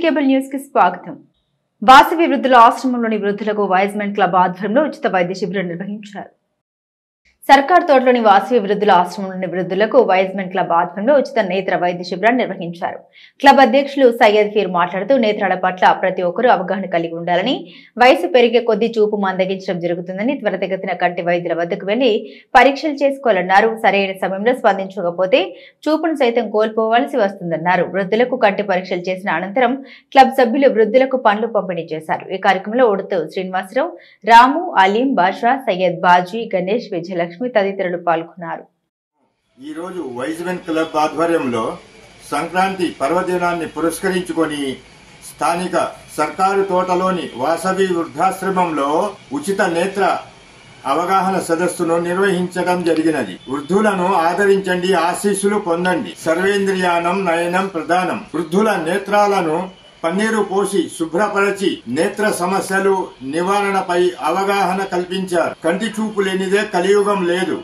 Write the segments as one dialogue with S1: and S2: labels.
S1: Cable news కి స్వాగతం. వాసవి వృద్ధుల ఆశ్రమంలోని వృద్ధులకు వైజ్మెన్ క్లబ్ ఆధ్వర్యంలో ఉచిత వైద్య శిబిరం నిర్వహించారు. సర్కార్ తోటలోని వాసవి వృద్ధుల ఆశ్రమంలోని వృద్ధులకు వైజ్మెన్ క్లబ్ ఆధ్వర్యంలో ఉచిత నేత్ర వైద్య శిబిరాన్ని నిర్వహించారు. క్లబ్ అధ్యక్షులు సయ్యద్ ఫీర్ మాట్లాడుతూ నేత్రాల పట్ల ప్రతి ఒక్కరూ అవగాహన కలిగి ఉండాలని, వయసు పెరిగే కొద్దీ చూపు మందగించడం జరుగుతుందని, త్వరితగతిన కంటి వైద్యుల వద్దకు వెళ్లి పరీక్షలు చేసుకోవాలన్నారు. సరైన సమయంలో స్పందించకపోతే చూపును సైతం కోల్పోవాల్సి వస్తుందన్నారు. వృద్ధులకు కంటి పరీక్షలు చేసిన అనంతరం క్లబ్ సభ్యులు వృద్ధులకు పండ్లు పంపిణీ చేశారు. ఈ కార్యక్రమంలో ఉడుతు శ్రీనివాసరావు, రాము, అలీం, బాషా, సయ్యద్, బాజీ, గణేష్, విజయలక్ష్మి తదితరులు పాల్గొన్నారు.
S2: ఈ రోజు వైజ్మెన్ క్లబ్ ఆధ్వర్యంలో సంక్రాంతి పర్వదినాన్ని పురస్కరించుకొని స్థానిక సర్కారు తోటలోని వాసవి వృద్ధాశ్రమంలో ఉచిత నేత్ర అవగాహన సదస్సును నిర్వహించడం జరిగినది. వృద్ధులను ఆదరించండి, ఆశీస్సులు పొందండి. సర్వేంద్రియానం నయనం ప్రధానం. వృద్ధుల నేత్రాలను పన్నీరు పోసి శుభ్రపరచి నేత్ర సమస్యలు నివారణపై అవగాహన కల్పించారు. కంటి చూపు లేనిదే కలియుగం లేదు.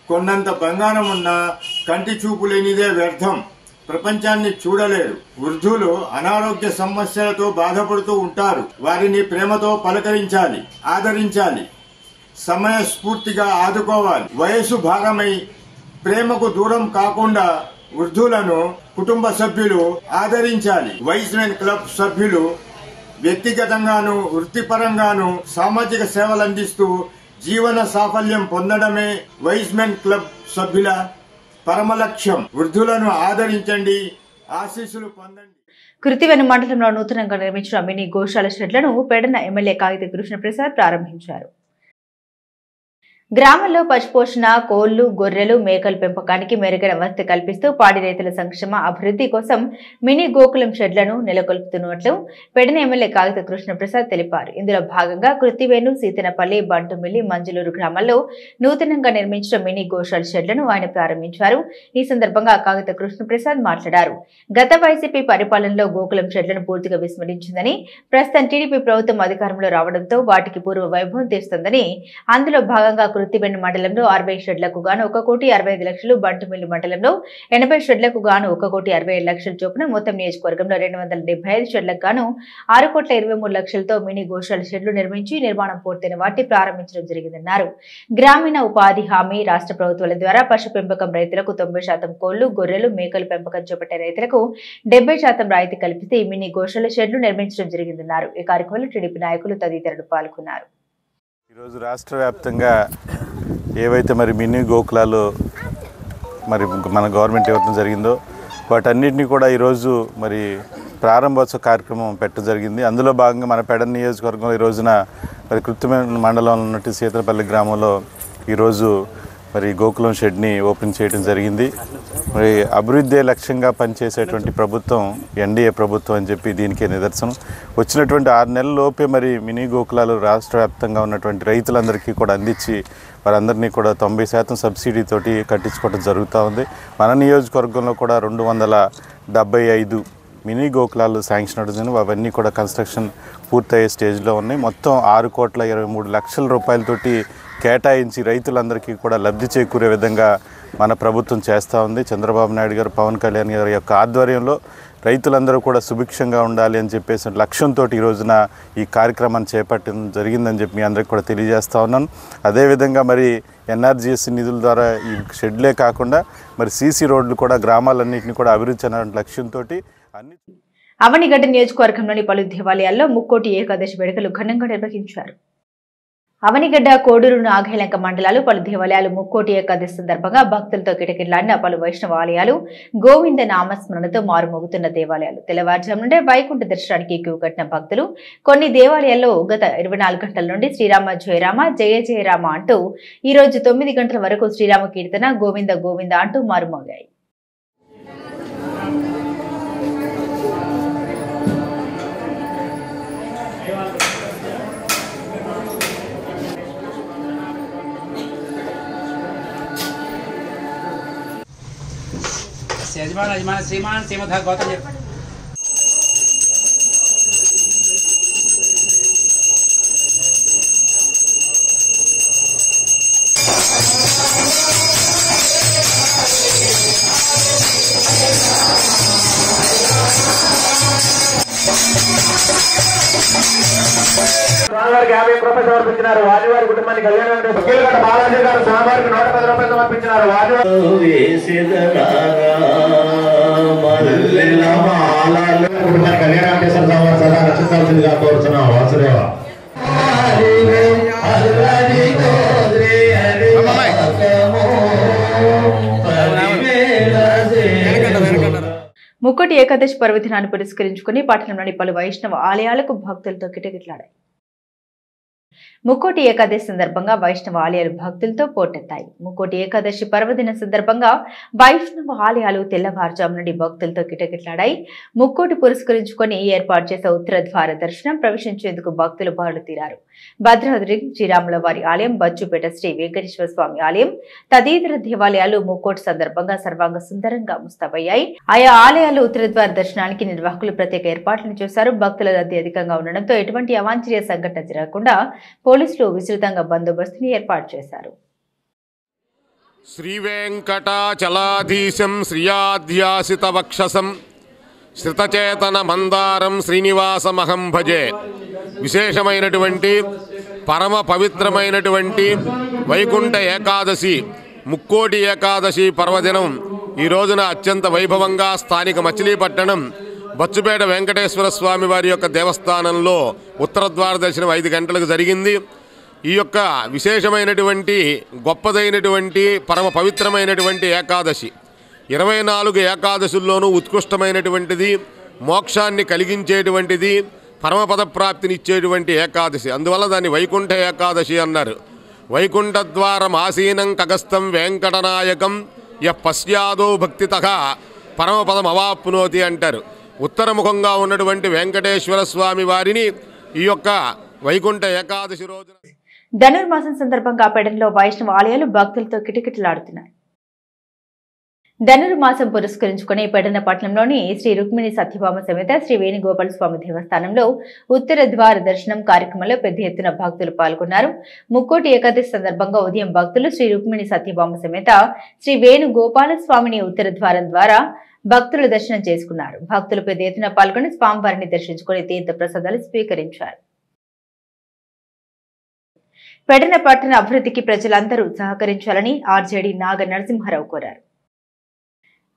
S2: కొన్నంత బంగారం ఉన్నా కంటి చూపు లేనిదే వ్యర్థం. ప్రపంచాన్ని చూడలేరు. వృద్ధులు అనారోగ్య సమస్యలతో బాధపడుతూ ఉంటారు. వారిని ప్రేమతో పలకరించాలి, ఆదరించాలి, సమయస్ఫూర్తిగా ఆదుకోవాలి. వయసు భారమై ప్రేమకు దూరం కాకుండా వృద్ధులను కుటుంబ సభ్యులు ఆదరించాలి. వైజ్మెన్ క్లబ్ సభ్యులు వ్యక్తిగతంగాను వృత్తిపరంగాను సామాజిక సేవలు అందిస్తూ జీవన సాఫల్యం పొందడమే వైజ్మెన్ క్లబ్ సభ్యుల పరమ లక్ష్యం. వృద్ధులను ఆదరించండి, ఆశీస్సులు పొందండి.
S1: కృతివెను మండలంలో నూతనంగా నిర్మించిన మినీ గోశాల షెడ్లను పెడన ఎమ్మెల్యే కాగిత కృష్ణప్రసాద్ ప్రారంభించారు. గ్రామంలో పశుపోషణ, కోళ్లు, గొర్రెలు, మేకల పెంపకానికి మెరుగైన వసతి కల్పిస్తూ పాడి రైతుల సంక్షేమ అభివృద్ధి కోసం మినీ గోకులం షెడ్లను నెలకొల్పుతున్నట్లు పెడన ఎమ్మెల్యే కాగిత కృష్ణప్రసాద్ తెలిపారు. ఇందులో భాగంగా కృతివేణు, సీతనపల్లి, బంటుమిల్లి, మంజులూరు గ్రామాల్లో నూతనంగా నిర్మించిన మినీ గోశాల షెడ్లను ఆయన ప్రారంభించారు. ఈ సందర్భంగా కాగిత కృష్ణప్రసాద్ మాట్లాడారు. గత వైసీపీ పరిపాలనలో గోకులం షెడ్లను పూర్తిగా విస్మరించిందని, ప్రస్తుతం టీడీపీ ప్రభుత్వం అధికారంలో రావడంతో వాటికి పూర్వ వైభవం తెస్తుందని, అందులో భాగంగా కృతివెన్ను మండలంలో 60 షెడ్లకు గాను 1,65,00,000, బంటుమిల్లి మండలంలో 80 షెడ్లకు గాను 1,67,00,000 చొప్పున మొత్తం నియోజకవర్గంలో 275 షెడ్లకు గాను 6,23,00,000తో మినీ గోశాల షెడ్లు నిర్మించి నిర్మాణం పూర్తయిన వాటిని ప్రారంభించడం జరిగిందన్నారు. గ్రామీణ ఉపాధి హామీ రాష్ట్ర ప్రభుత్వాల ద్వారా పశు పెంపకం రైతులకు 90% కోళ్లు, గొర్రెలు, మేకలు పెంపకం చేపట్టే రైతులకు 70% రాయితీ కల్పిస్తే ఈ మినీ గోశాల షెడ్లు నిర్మించడం జరిగిందన్నారు. ఈ కార్యక్రమంలో టీడీపీ నాయకులు తదితరులు పాల్గొన్నారు.
S3: ఈరోజు రాష్ట్ర వ్యాప్తంగా ఏవైతే మరి మినీ గోకులాలు మరి మన గవర్నమెంట్ ఇవ్వడం జరిగిందో వాటన్నిటినీ కూడా ఈరోజు మరి ప్రారంభోత్సవ కార్యక్రమం పెట్టడం జరిగింది. అందులో భాగంగా మన పెడన నియోజకవర్గంలో ఈ రోజున మరి కృత్తివెన్ను మండలంలో ఉన్నట్టు సీతనపల్లి గ్రామంలో ఈరోజు మరి గోకులం షెడ్ని ఓపెన్ చేయడం జరిగింది. మరి అభివృద్ధి లక్ష్యంగా పనిచేసేటువంటి ప్రభుత్వం ఎన్డీఏ ప్రభుత్వం అని చెప్పి దీనికే నిదర్శనం. వచ్చినటువంటి 6 నెలల లోపే మరి మినీ గోకులాలు రాష్ట్ర వ్యాప్తంగా ఉన్నటువంటి రైతులందరికీ కూడా అందించి వారందరినీ కూడా 90% సబ్సిడీతోటి కట్టించుకోవడం జరుగుతూ ఉంది. మన నియోజకవర్గంలో కూడా 275 మినీ గోకులాలు శాంక్షన్ అవుతుంది. అవన్నీ కూడా కన్స్ట్రక్షన్ పూర్తయ్యే స్టేజ్లో ఉన్నాయి. మొత్తం 6,23,00,000 రూపాయలతోటి కేటాయించి రైతులందరికీ కూడా లబ్ధి చేకూరే విధంగా మన ప్రభుత్వం చేస్తూ ఉంది. చంద్రబాబు నాయుడు గారు, పవన్ కళ్యాణ్ గారి యొక్క ఆధ్వర్యంలో రైతులందరూ కూడా సుభిక్షంగా ఉండాలి అని చెప్పేసి లక్ష్యంతో ఈ రోజున ఈ కార్యక్రమాన్ని చేపట్టడం జరిగిందని చెప్పి మీ అందరికీ కూడా తెలియజేస్తూ ఉన్నాను. అదేవిధంగా మరి ఎన్ఆర్జీఎస్ నిధుల ద్వారా ఈ షెడ్లే కాకుండా మరి సీసీ రోడ్లు కూడా గ్రామాలన్నింటినీ కూడా అభివృద్ధి అనే లక్ష్యంతో అన్ని
S1: అవనిగడ్డ నియోజకవర్గంలోని పలు దేవాలయాల్లో ముక్కోటి ఏకాదశి వేడుకలు ఘనంగా నిర్వహించారు. అవనిగడ్డ, కోడూరు, నాగేలంక మండలాలు పలు దేవాలయాలు ముక్కోటి ఏకాదశి సందర్భంగా భక్తులతో కిటకిటలాడిన పలు వైష్ణవ ఆలయాలు గోవింద నామస్మరణతో మారుమోగుతున్న దేవాలయాలు. తెల్లవారుజాము నుండే వైకుంఠ దర్శనానికి క్యూ కట్టిన భక్తులు కొన్ని దేవాలయాల్లో గత 24 గంటల నుండి శ్రీరామ జయరామ, జయ జయరామ అంటూ ఈ రోజు 9 గంటల వరకు శ్రీరామ కీర్తన, గోవింద గోవింద అంటూ మారుమోగాయి.
S4: यजमान श्रीमान श्रीमद् गौतम
S5: స్వామివారికి 50 రూపాయలు సమర్పించినారు. వారి కుటుంబానికి కళ్యాణ వెంకటేశ్వర బాలాజీ గారు స్వామివారికి 110 రూపాయలు సమర్పించినారు. కుటుంబానికి కళ్యాణ వెంకటేశ్వర స్వామివారు సదా రక్షించాల్సిందిగా కోరుతున్నాం. వాసుదేవ
S1: ముక్కోటి ఏకాదశి పర్వదినాన్ని పురస్కరించుకుని పట్టణంలోని పలు వైష్ణవ ఆలయాలకు భక్తులతో కిటకిటలాడాయి. ముక్కోటి ఏకాదశి సందర్భంగా వైష్ణవ ఆలయాలు భక్తులతో పోటెత్తాయి. ముక్కోటి ఏకాదశి పర్వదిన సందర్భంగా వైష్ణవ ఆలయాలు తెల్లవారుజాము నుండి భక్తులతో కిటకిటలాడాయి. ముక్కోటి పురస్కరించుకుని ఏర్పాటు చేసే ఉత్తర ద్వార దర్శనం ప్రవేశించేందుకు భక్తులు బారులు తీరారు. భద్రాద్రి శ్రీరాముల వారి ఆలయం, బచ్చుపేట శ్రీ వెంకటేశ్వర స్వామి ఆలయం తదితర దేవాలయాలు ముక్కోటి సందర్భంగా సర్వాంగ సుందరంగా ముస్తాబయ్యాయి. ఆయా ఆలయాలు ఉత్తర ద్వార దర్శనానికి నిర్వాహకులు ప్రత్యేక ఏర్పాట్లను చేశారు. భక్తుల రద్దీ అధికంగా ఉండడంతో ఎటువంటి అవాంఛనీయ సంఘటన జరగకుండా పోలీసులు విస్తృతంగా బందోబస్తుని ఏర్పాటు చేశారు.
S6: శ్రీ వెంకటాచలాధీశం శ్రియాధ్యాసిత వక్షసం శ్రితచేతన మందారం శ్రీనివాసమహం భజే. విశేషమైనటువంటి పరమ పవిత్రమైనటువంటి వైకుంఠ ఏకాదశి, ముక్కోటి ఏకాదశి పర్వదినం ఈ రోజున అత్యంత వైభవంగా స్థానిక మచిలీపట్టణం బచ్చుపేట వెంకటేశ్వర స్వామి వారి యొక్క దేవస్థానంలో ఉత్తర ద్వార దర్శనం 5 గంటలకు జరిగింది. ఈ యొక్క విశేషమైనటువంటి గొప్పదైనటువంటి పరమ పవిత్రమైనటువంటి ఏకాదశి 24 ఏకాదశుల్లోనూ ఉత్కృష్టమైనటువంటిది, మోక్షాన్ని కలిగించేటువంటిది, పరమపద ప్రాప్తినిచ్చేటువంటి ఏకాదశి. అందువల్ల దాన్ని వైకుంఠ ఏకాదశి అన్నారు. వైకుంఠ ద్వారం ఆసీనం కగస్థం వెంకటనాయకం యః పశ్యాదో భక్తితః పరమపదం అవాప్నోతి అంటారు. ఉత్తరముఖంగా ఉన్నటువంటి వెంకటేశ్వర స్వామి వారిని ఈ యొక్క వైకుంఠ ఏకాదశి రోజున
S1: ధనుర్మాసం సందర్భంగా పెడన్లో వైష్ణవ ఆలయాలు భక్తులతో కిటకిటలాడుతున్నాయి. ధనుర్మాసం పురస్కరించుకుని పెడన పట్టణంలోని శ్రీ రుక్మిణి సత్యభామ సమేత శ్రీ వేణుగోపాల స్వామి దేవస్థానంలో ఉత్తర ద్వార దర్శనం కార్యక్రమంలో పెద్ద ఎత్తున భక్తులు పాల్గొన్నారు. ముక్కోటి ఏకాదశి సందర్భంగా ఉదయం భక్తులు శ్రీ రుక్మిణి సత్యభామ సమేత శ్రీ వేణుగోపాల స్వామిని ఉత్తర ద్వారం ద్వారా భక్తులు దర్శనం చేసుకున్నారు. భక్తులు పెద్ద ఎత్తున పాల్గొని స్వామివారిని దర్శించుకుని తీర్థ ప్రసాదాలు స్వీకరించారు. పెడన పట్టణ అభివృద్ధికి ప్రజలందరూ సహకరించాలని ఆర్జేడీ నాగ నరసింహారావు కోరారు.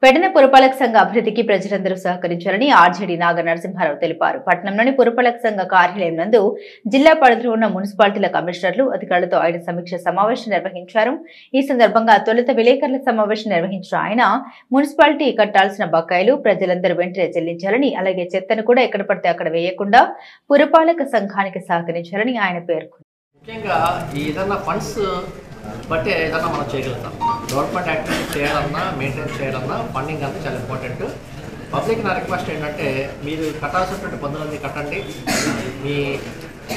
S1: పెడన పురపాలక సంఘ అభివృద్ధికి ప్రజలందరూ సహకరించాలని ఆర్జేడీ నాగ నరసింహారావు తెలిపారు. పట్టణంలోని పురపాలక సంఘ కార్యాలయం నందు జిల్లా పరిధిలో ఉన్న మున్సిపాలిటీల కమిషనర్లు, అధికారులతో ఆయన సమీక్ష సమావేశం నిర్వహించారు. ఈ సందర్భంగా తొలుత విలేకరుల సమావేశం నిర్వహించిన ఆయన మున్సిపాలిటీ కట్టాల్సిన బకాయిలు ప్రజలందరూ వెంటనే చెల్లించాలని, అలాగే చెత్తను కూడా ఎక్కడ పడితే అక్కడ వేయకుండా పురపాలక సంఘానికి సహకరించాలని ఆయన పేర్కొన్నారు.
S7: ముఖ్యంగా ఏదన్నా ఫండ్స్ బట్టే ఏదన్నా మనం చేయగలుగుతాం. గవర్నమెంట్ యాక్టివిటీ చేయాలన్నా, మెయింటైన్ చేయాలన్నా ఫండింగ్ అంతా చాలా ఇంపార్టెంట్. పబ్లిక్ నా రిక్వెస్ట్ ఏంటంటే మీరు కట్టాల్సినటువంటి పన్నులన్నీ కట్టండి, మీ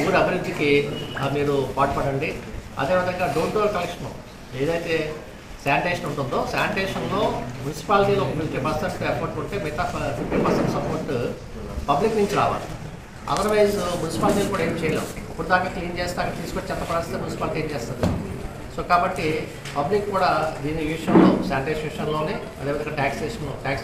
S7: ఊరి అభివృద్ధికి మీరు పాటుపడండి. అదేవిధంగా డోర్ డోర్ కలెక్షన్ ఏదైతే శానిటేషన్ ఉంటుందో శానిటేషన్లో మున్సిపాలిటీలో 50% ఎఫర్ట్ ఉంటే మిగతా 50% సపోర్ట్ పబ్లిక్ నుంచి రావాలి. అదర్వైజ్ మున్సిపాలిటీలు కూడా ఏం చేయలేం. ఇప్పుడు దాకా క్లీన్ చేస్తే అక్కడ తీసుకొచ్చి చెత్త పరిస్థితి మున్సిపాలిటీ ఏం చేస్తుంది. సో కాబట్టి పబ్లిక్ కూడా దీని విషయంలో శానిటేషన్ విషయంలోనే అదేవిధంగా ట్యాక్స్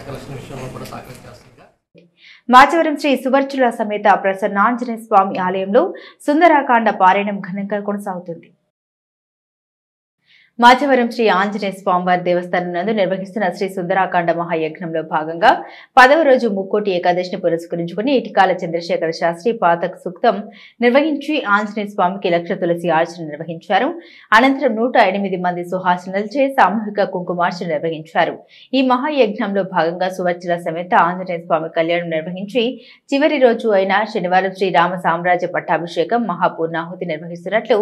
S7: కలెక్షన్ విషయంలో కూడా సహకరించేస్తుంది.
S1: మాచవరం శ్రీ సువర్చుల సమేత ప్రసన్నాంజనేయ స్వామి ఆలయంలో సుందరాకాండ పారాయణం ఘనంగా కొనసాగుతుంది. మాచవరం శ్రీ ఆంజనేయ స్వామివారి దేవస్థానం నందు నిర్వహిస్తున్న శ్రీ సుందరాకాండ మహాయజ్ఞంలో భాగంగా 10వ రోజు ముక్కోటి ఏకాదశిని పురస్కరించుకుని ఇటికాల చంద్రశేఖర శాస్త్రి పాతక సూక్తం నిర్వహించి ఆంజనేయ స్వామికి లక్ష తులసి ఆర్చన నిర్వహించారు. అనంతరం 108 మంది సుహాసనలచే సామూహిక కుంకుమార్చన నిర్వహించారు. ఈ మహాయజ్ఞంలో భాగంగా సువర్చల సమేత ఆంజనేయ స్వామి కళ్యాణం నిర్వహించి చివరి రోజు అయిన శనివారం శ్రీ రామ సామ్రాజ్య పట్టాభిషేకం మహాపూర్ణాహుతి నిర్వహిస్తున్నట్లు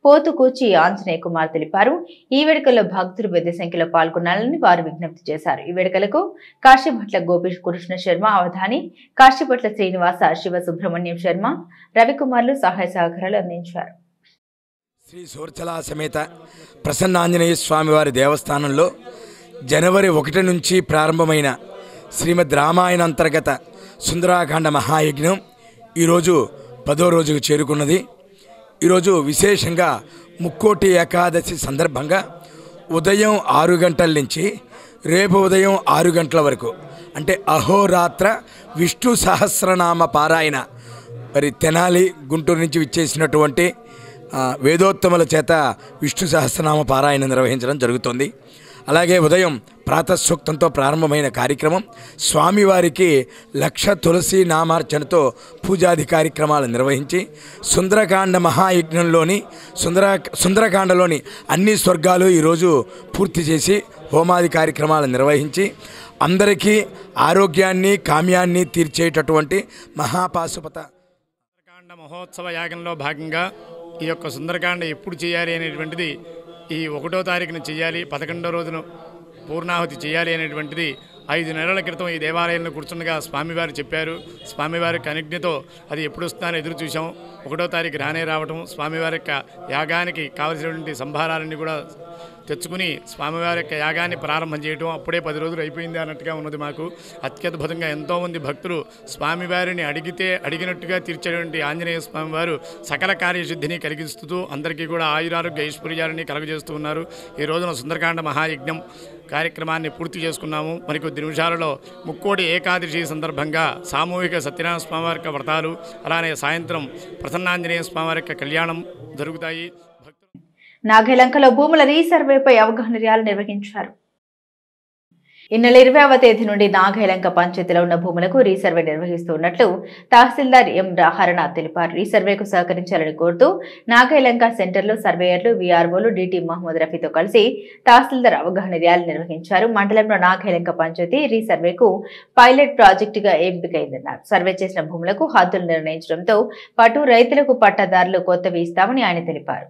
S1: పోతుకూచి ఆంజనేయ కుమార్ తెలిపారు. ఈ వేడుకల్లో భక్తులు పెద్ద సంఖ్యలో పాల్గొనాలని వారు విజ్ఞప్తి చేశారు. ఈ వేడుకలకు కాశీభట్ల గోపీష్ కృష్ణ శర్మ అవధాని, కాశీభట్ల శ్రీనివాస, శివ సుబ్రహ్మణ్యం శర్మ, రవికుమార్లు సహాయ సహకారాలు అందించారు.
S8: శ్రీ సువర్చల సమేత ప్రసన్నాంజనేయ స్వామివారి దేవస్థానంలో జనవరి 1 నుంచి ప్రారంభమైన శ్రీమద్ రామాయణ అంతర్గత సుందరాకాండ మహాయజ్ఞం ఈరోజు 10వ రోజుకు చేరుకున్నది. ఈరోజు విశేషంగా ముక్కోటి ఏకాదశి సందర్భంగా ఉదయం 6 గంటల నుంచి రేపు ఉదయం 6 గంటల వరకు అంటే అహోరాత్ర విష్ణు సహస్రనామ పారాయణ మరి తెనాలి గుంటూరు నుంచి విచ్చేసినటువంటి వేదోత్తముల చేత విష్ణు సహస్రనామ పారాయణ నిర్వహించడం జరుగుతుంది. అలాగే ఉదయం ప్రాతస్సూక్తంతో ప్రారంభమైన కార్యక్రమం స్వామివారికి 1,00,000 తులసి నామార్చనతో పూజాది కార్యక్రమాలు నిర్వహించి సుందరకాండ మహాయజ్ఞంలోని సుందరకాండలోని అన్ని స్వర్గాలు ఈరోజు పూర్తి చేసి హోమాది కార్యక్రమాలు నిర్వహించి అందరికీ ఆరోగ్యాన్ని కామ్యాన్ని తీర్చేటటువంటి మహాపాశుపత
S9: సుందరకాండ మహోత్సవ యాగంలో భాగంగా ఈ యొక్క సుందరకాండ ఎప్పుడు చేయాలి అనేటువంటిది ఈ 1వ తారీఖున చేయాలి, 11వ రోజున పూర్ణాహుతి చేయాలి అనేటువంటిది 5 నెలల క్రితం ఈ దేవాలయంలో కూర్చుండగా స్వామివారు చెప్పారు. స్వామివారి కనుజ్ఞతో అది ఎప్పుడు వస్తుందని ఎదురు చూసాం. 1వ తారీఖు రావటం, స్వామివారి యొక్క యాగానికి కావలసినటువంటి సంభారాలన్నీ కూడా తెచ్చుకుని స్వామివారి యొక్క యాగాన్ని ప్రారంభం చేయడం అప్పుడే 10 రోజులు అయిపోయింది అన్నట్టుగా ఉన్నది. మాకు అత్యద్భుతంగా ఎంతోమంది భక్తులు స్వామివారిని అడిగినట్టుగా తీర్చేటువంటి ఆంజనేయ స్వామివారు సకల కార్యసిద్ధిని కలిగిస్తూ అందరికీ కూడా ఆయురారోగ్య ఐశ్వర్యాలని కలుగజేస్తూ ఉన్నారు. ఈ రోజున సుందరకాండ మహాయజ్ఞం కార్యక్రమాన్ని పూర్తి చేసుకున్నాము. మరికొద్ది నిమిషాలలో ముక్కోటి ఏకాదశి సందర్భంగా సామూహిక సత్యనారాయణ స్వామివారి యొక్క వ్రతాలు, అలానే సాయంత్రం ప్రసన్నాంజనేయ స్వామివారి యొక్క కళ్యాణం జరుగుతాయి.
S1: నాగలంకలో భూముల రీసర్వేపై అవగాహన ర్యాలీ నిర్వహించారు. ఈ నెల 20వ తేదీ నుండి నాగలంక పంచాయతీలో ఉన్న భూములకు రీసర్వే నిర్వహిస్తున్నట్లు తహసీల్దార్ ఎం హరనాథ్ తెలిపారు. రీసర్వేకు సహకరించాలని కోరుతూ నాగలంక సెంటర్లో సర్వేయర్లు, వీఆర్ఓలు, డిటి మహమ్మద్ రఫీతో కలిసి తహసీల్దార్ అవగాహన ర్యాలీ నిర్వహించారు. మండలంలో నాగలంక పంచాయతీ రీసర్వేకు పైలట్ ప్రాజెక్టుగా ఎంపికైందన్నారు. సర్వే చేసిన భూములకు హద్దులు నిర్ణయించడంతో పాటు రైతులకు పట్టాదారులు కొత్తవి ఇస్తామని ఆయన తెలిపారు.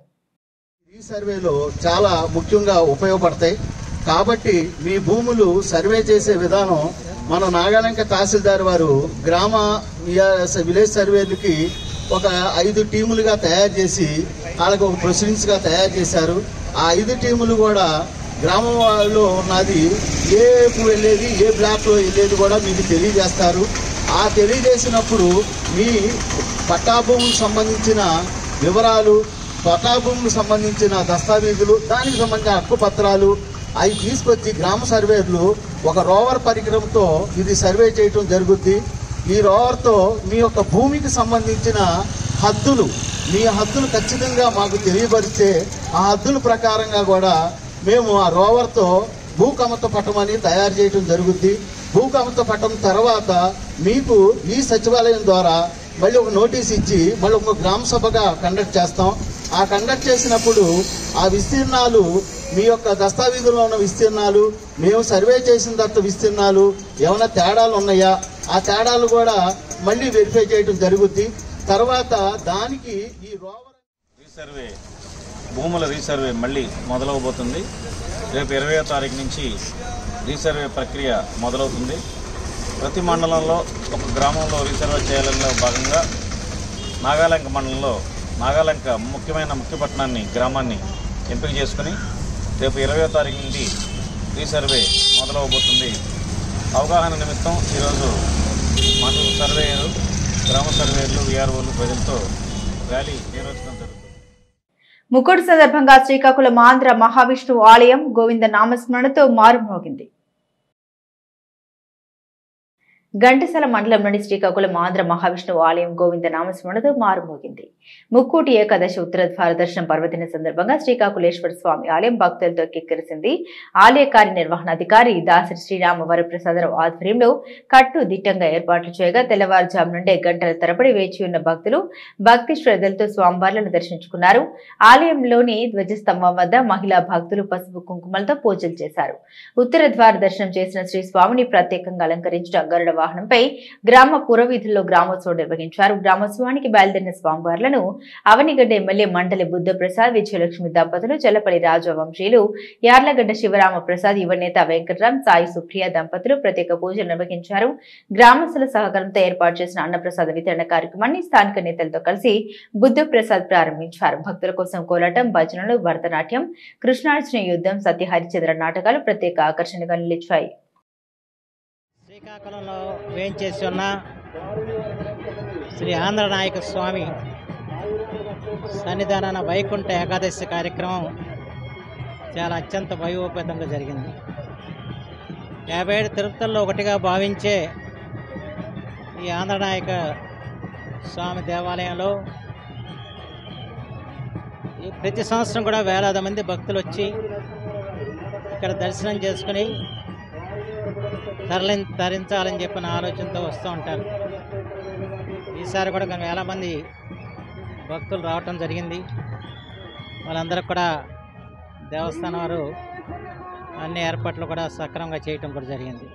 S10: ఈ సర్వేలో చాలా ముఖ్యంగా ఉపయోగపడతాయి కాబట్టి మీ భూములు సర్వే చేసే విధానం మన నాగాలంక తహసీల్దార్ వారు గ్రామ విలేజ్ సర్వేలకి ఒక 5 టీములుగా తయారు చేసి వాళ్ళకి ఒక ప్రొసీడింగ్స్గా తయారు చేశారు. ఆ 5 టీములు కూడా గ్రామంలో ఉన్నది ఏ వెళ్ళేది, ఏ బ్లాక్లో వెళ్ళేది కూడా మీకు తెలియజేస్తారు. ఆ తెలియజేసినప్పుడు మీ పట్టాభూములకు సంబంధించిన వివరాలు, పట్టాభూములకు సంబంధించిన దస్తావేజులు, దానికి సంబంధించిన హక్కు పత్రాలు అవి తీసుకొచ్చి గ్రామ సర్వేర్లు ఒక రోవర్ పరికరంతో ఇది సర్వే చేయటం జరుగుద్ది. ఈ రోవర్తో మీ యొక్క భూమికి సంబంధించిన హద్దులు, మీ హద్దులు ఖచ్చితంగా మాకు తెలియపరిస్తే ఆ హద్దుల ప్రకారంగా కూడా మేము ఆ రోవర్తో భూకమత పట్టం అని తయారు చేయటం జరుగుద్ది. భూకమత పట్టం తర్వాత మీకు ఈ సచివాలయం ద్వారా మళ్ళీ ఒక నోటీస్ ఇచ్చి మళ్ళీ ఒక గ్రామ సభగా కండక్ట్ చేస్తాం. ఆ కండక్ట్ చేసినప్పుడు ఆ విస్తీర్ణాలు మీ యొక్క దస్తావేజుల్లో ఉన్న విస్తీర్ణాలు, మేము సర్వే చేసిన తర్వాత విస్తీర్ణాలు ఏమైనా తేడాలు ఉన్నాయా, ఆ తేడాలు కూడా మళ్ళీ వెరిఫై చేయడం జరుగుద్ది. తర్వాత దానికి ఈ రోవర్
S11: రీసర్వే భూముల రీసర్వే మళ్ళీ మొదలవబోతుంది. రేపు 20వ తారీఖు నుంచి రీసర్వే ప్రక్రియ మొదలవుతుంది. ప్రతి మండలంలో ఒక గ్రామంలో రీసర్వే చేయాలనే భాగంగా నాగాలంక మండలంలో నాగాలంక ముఖ్య పట్టణాన్ని, గ్రామాన్ని ఎంపిక చేసుకుని రేపు 20వ తారీఖు నుండి రీసర్వే మొదలవబోతుంది. అవగాహన నిమిత్తం ఈరోజు మండల సర్వేయరు, గ్రామ సర్వేయర్లు, వీఆర్ఓలు ప్రజలతో ర్యాలీ నిర్వహించడం జరుగుతుంది.
S1: ముక్కోటి సందర్భంగా శ్రీకాకుళం ఆంధ్ర మహావిష్ణువు ఆలయం గోవింద నామస్మరణతో మారుమోగింది. ఘంటసాల మండలంలోని శ్రీకాకుళం ఆంధ్ర మహావిష్ణువు ఆలయం గోవింద నామస్మరణతో మారుమోగింది. ముక్కోటి ఏకాదశి ఉత్తర ద్వార దర్శనం పర్వదిన సందర్భంగా శ్రీకాకుళేశ్వర స్వామి ఆలయం భక్తులతో కిక్కిరిసింది. ఆలయ కార్యనిర్వహణాధికారి దాసరి శ్రీరామ వరప్రసాదరావు ఆధ్వర్యంలో కట్టుదిట్టంగా ఏర్పాట్లు చేయగా తెల్లవారుజాము నుండే గంటల తరబడి వేచి ఉన్న భక్తులు భక్తి శ్రద్ధలతో స్వామివార్లను దర్శించుకున్నారు. ఆలయంలోని ధ్వజస్తంభం వద్ద మహిళా భక్తులు పసుపు కుంకుమలతో పూజలు చేశారు. ఉత్తర ద్వార దర్శనం చేసిన శ్రీ స్వామిని ప్రత్యేకంగా అలంకరించిన గరుడ వాహనంపై గ్రామ పురవీధుల్లో గ్రామోత్సవం నిర్వహించారు. గ్రామోత్సవానికి బయలుదేరిన స్వామివార్లను అవనిగడ్డ ఎమ్మెల్యే మండలి బుద్ధప్రసాద్, విజయలక్ష్మి దంపతులు, చల్లపల్లి రాజవంశీయులు, యార్లగడ్డ శివరామ ప్రసాద్, యువనేత వెంకట్రామ్, సాయి సుప్రియ దంపతులు ప్రత్యేక పూజలు నిర్వహించారు. గ్రామస్తుల సహకారంతో ఏర్పాటు చేసిన అన్నప్రసాద వితరణ కార్యక్రమాన్ని స్థానిక నేతలతో కలిసి బుద్ధప్రసాద్ ప్రారంభించారు. భక్తుల కోసం కోలాటం, భజనలు, భరతనాట్యం, కృష్ణార్జున యుద్ధం, సత్య హరిచంద్ర నాటకాలు ప్రత్యేక ఆకర్షణగా నిలిచాయి.
S12: శ్రీకాకుళంలో వేయించేసి ఉన్న శ్రీ ఆంధ్రనాయక స్వామి సన్నిధానాన వైకుంఠ ఏకాదశి కార్యక్రమం చాలా అత్యంత వైభవపేతంగా జరిగింది. 57 తిరుపతుల్లో ఒకటిగా భావించే ఈ ఆంధ్రనాయక స్వామి దేవాలయంలో ఈ ప్రతి సంవత్సరం కూడా వేలాది మంది భక్తులు వచ్చి ఇక్కడ దర్శనం చేసుకుని తరించాలని చెప్పిన ఆలోచనతో వస్తూ ఉంటారు. ఈసారి కూడా కొన్ని వేల మంది భక్తులు రావటం జరిగింది. వాళ్ళందరికీ కూడా దేవస్థానం వారు అన్ని ఏర్పాట్లు కూడా సక్రమంగా చేయటం కూడా జరిగింది.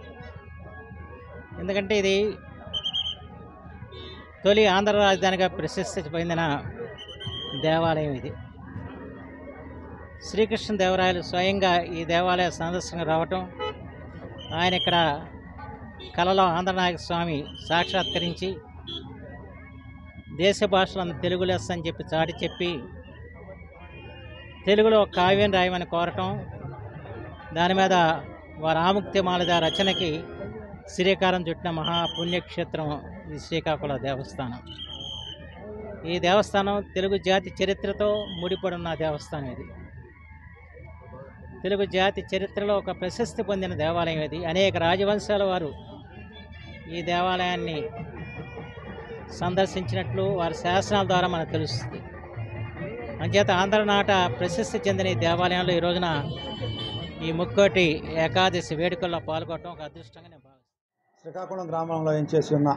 S12: ఎందుకంటే ఇది తొలి ఆంధ్ర రాజధానిగా ప్రసిద్ధి పొందిన దేవాలయం. ఇది శ్రీకృష్ణదేవరాయలు స్వయంగా ఈ దేవాలయ సందర్శనకు రావటం, ఆయన ఇక్కడ కలలో ఆంధ్రనాయక స్వామి సాక్షాత్కరించి దేశ భాషలను తెలుగు లెస్స అని చెప్పి చాటి చెప్పి తెలుగులో కావ్యం రాయమని కోరటం, దాని మీద వారి ఆముక్తిమాలద రచనకి శ్రీకారం చుట్టిన మహాపుణ్యక్షేత్రం ఈ శ్రీకాకుళం దేవస్థానం. ఈ దేవస్థానం తెలుగు జాతి చరిత్రతో ముడిపడి ఉన్న దేవస్థానం. ఇది తెలుగు జాతి చరిత్రలో ఒక ప్రశస్తి పొందిన దేవాలయం. ఇది అనేక రాజవంశాల వారు ఈ దేవాలయాన్ని సందర్శించినట్లు వారి శాసనాల ద్వారా మనకు తెలుస్తుంది. అంచేత ఆంధ్రనాట ప్రసిద్ధి చెందిన ఈ దేవాలయంలో ఈ రోజున ఈ ముక్కోటి ఏకాదశి వేడుకల్లో పాల్గొనడం ఒక అదృష్టంగా నేను భావిస్తున్నాను.
S13: శ్రీకాకుళం గ్రామంలో ఎంచేసి ఉన్న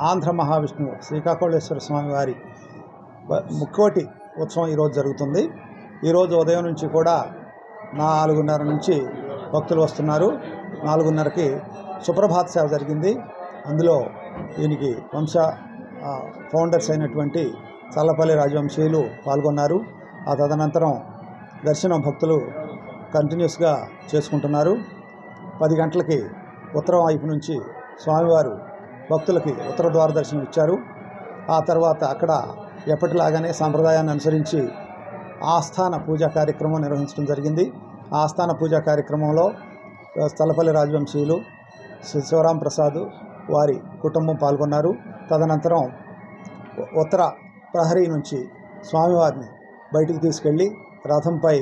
S13: ఆంధ్ర మహావిష్ణువు శ్రీకాకుళేశ్వర స్వామి వారి ముక్కోటి ఉత్సవం ఈరోజు జరుగుతుంది. ఈరోజు ఉదయం నుంచి కూడా 4:30 నుంచి భక్తులు వస్తున్నారు. 4:30కి సుప్రభాత సేవ జరిగింది. అందులో దీనికి వంశ ఫౌండర్స్ అయినటువంటి చల్లపల్లి రాజవంశీయులు పాల్గొన్నారు. ఆ తదనంతరం దర్శనం భక్తులు కంటిన్యూస్గా చేసుకుంటున్నారు. 10 గంటలకి ఉత్తరం వైపు నుంచి స్వామివారు భక్తులకి ఉత్తర ద్వార దర్శనం ఇచ్చారు. ఆ తర్వాత అక్కడ ఎప్పటిలాగానే సాంప్రదాయాన్ని అనుసరించి ఆస్థాన పూజా కార్యక్రమం నిర్వహించడం జరిగింది. ఆస్థాన పూజా కార్యక్రమంలో చల్లపల్లి రాజవంశీయులు శివరాం ప్రసాద్ వారి కుటుంబం పాల్గొన్నారు. తదనంతరం ఉత్తర ప్రహరీ నుంచి స్వామివారిని బయటికి తీసుకెళ్ళి రథంపై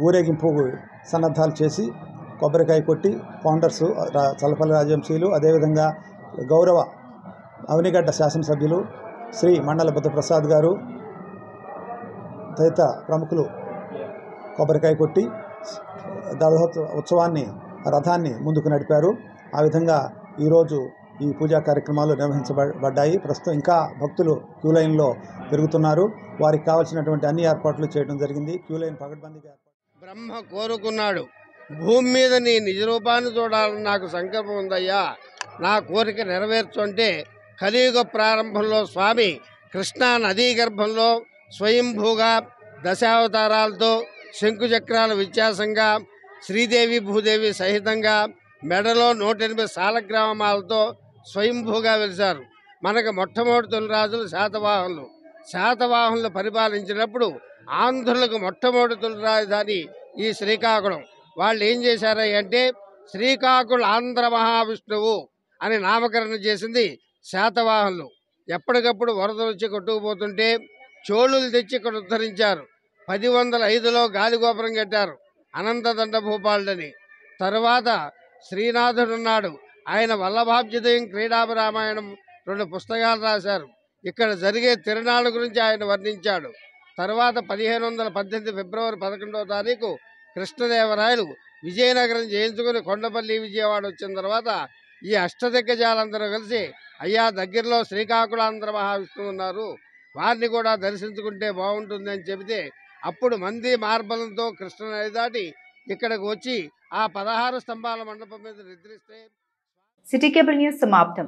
S13: ఊరేగింపు సన్నద్ధాలు చేసి కొబ్బరికాయ కొట్టి ఫౌండర్సు చల్లపల్లి రాజవంశీయులు, అదేవిధంగా గౌరవ అవనిగడ్డ శాసనసభ్యులు శ్రీ మండల బుద్ధప్రసాద్ గారు తదితర ప్రముఖులు కొబ్బరికాయ కొట్టి ఉత్సవాన్ని రథాన్ని ముందుకు నడిపారు. ఆ విధంగా ఈరోజు ఈ పూజా కార్యక్రమాలు నిర్వహించబడ్డాయి. ప్రస్తుతం ఇంకా భక్తులు క్యూ లైన్లో తిరుగుతున్నారు. వారికి కావాల్సినటువంటి అన్ని ఏర్పాట్లు చేయడం జరిగింది. క్యూ లైన్ పకడ్బందీగా
S14: బ్రహ్మ కోరుకున్నాడు, భూమి మీద నీ నిజ రూపాన్ని చూడాలని నాకు సంకల్పం ఉందయ్యా, నా కోరిక నెరవేర్చుంటే కలియుగ ప్రారంభంలో స్వామి కృష్ణా నదీ గర్భంలో స్వయంభూగా దశావతారాలతో శంకుచక్రాల వ్యత్యాసంగా శ్రీదేవి భూదేవి సహితంగా మెడలో 108 సాలగ్రామాలతో స్వయంభూగా వెలిశారు. మనకు మొట్టమొదటి తొలిరాజులు శాతవాహనులు పరిపాలించినప్పుడు ఆంధ్రులకు మొట్టమొదటి తొలి రాజధాని ఈ శ్రీకాకుళం. వాళ్ళు ఏం చేశారంటే శ్రీకాకుళ ఆంధ్ర మహావిష్ణువు అని నామకరణం చేసింది శాతవాహనులు. ఎప్పటికప్పుడు వరదలు వచ్చి కొట్టుకుపోతుంటే చోళులు తెచ్చి ఇక్కడ ఉద్ధరించారు. 1005లో గాలిగోపురం కట్టారు అనంతదండ భూపాలుడని. తరువాత శ్రీనాథుడున్నాడు, ఆయన వల్లభాభ్యుదయం క్రీడాభిరామాయణం 2 పుస్తకాలు రాశారు. ఇక్కడ జరిగే తిరునాళ్ళ గురించి ఆయన వర్ణించాడు. తర్వాత 1518 ఫిబ్రవరి 11వ తారీఖు కృష్ణదేవరాయలు విజయనగరం చేయించుకుని కొండపల్లి విజయవాడ వచ్చిన తర్వాత ఈ అష్టదిగ్గజాలందరూ కలిసి అయ్యా దగ్గరలో శ్రీకాకుళాంధ్ర మహావిష్ణువు ఉన్నారు, వారిని కూడా దర్శించుకుంటే బాగుంటుంది అని చెబితే అప్పుడు మంది మార్బలంతో కృష్ణ నది దాటి ఇక్కడికి వచ్చి ఆ 16 స్తంభాల మండపం మీద నిద్రిస్తే.
S1: సిటీ కేబుల్ న్యూస్ సమాప్తం.